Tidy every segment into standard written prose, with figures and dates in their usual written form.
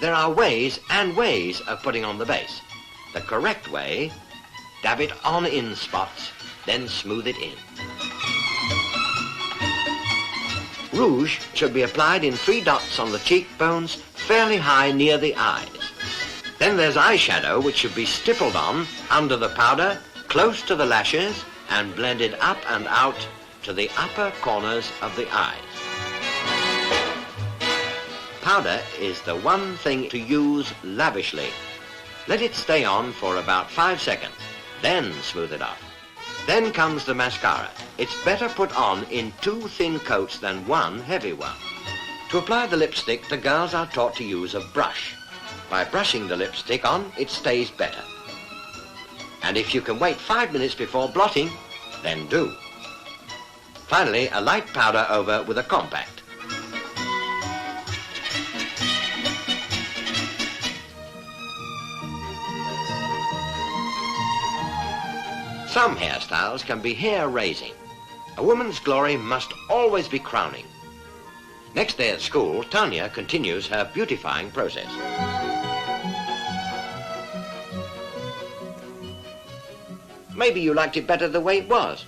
There are ways and ways of putting on the base. The correct way, dab it on in spots, then smooth it in. Rouge should be applied in 3 dots on the cheekbones, fairly high near the eyes. Then there's eyeshadow, which should be stippled on under the powder, close to the lashes, and blended up and out to the upper corners of the eyes. Powder is the one thing to use lavishly. Let it stay on for about 5 seconds, then smooth it off. Then comes the mascara. It's better put on in 2 thin coats than 1 heavy one. To apply the lipstick, the girls are taught to use a brush. By brushing the lipstick on, it stays better. And if you can wait 5 minutes before blotting, then do. Finally, a light powder over with a compact. Some hairstyles can be hair-raising. A woman's glory must always be crowning. Next day at school, Tania continues her beautifying process. Maybe you liked it better the way it was.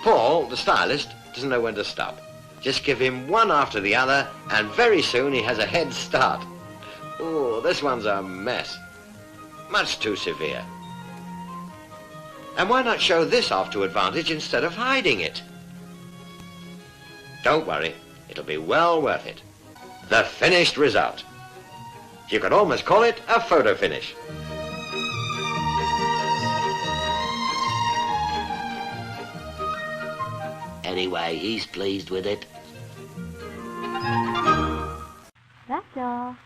Paul, the stylist, doesn't know when to stop. Just give him one after the other, and very soon he has a head start. Oh, this one's a mess. Much too severe. And why not show this off to advantage instead of hiding it? Don't worry, it'll be well worth it. The finished result. You could almost call it a photo finish. Anyway, he's pleased with it. That's all.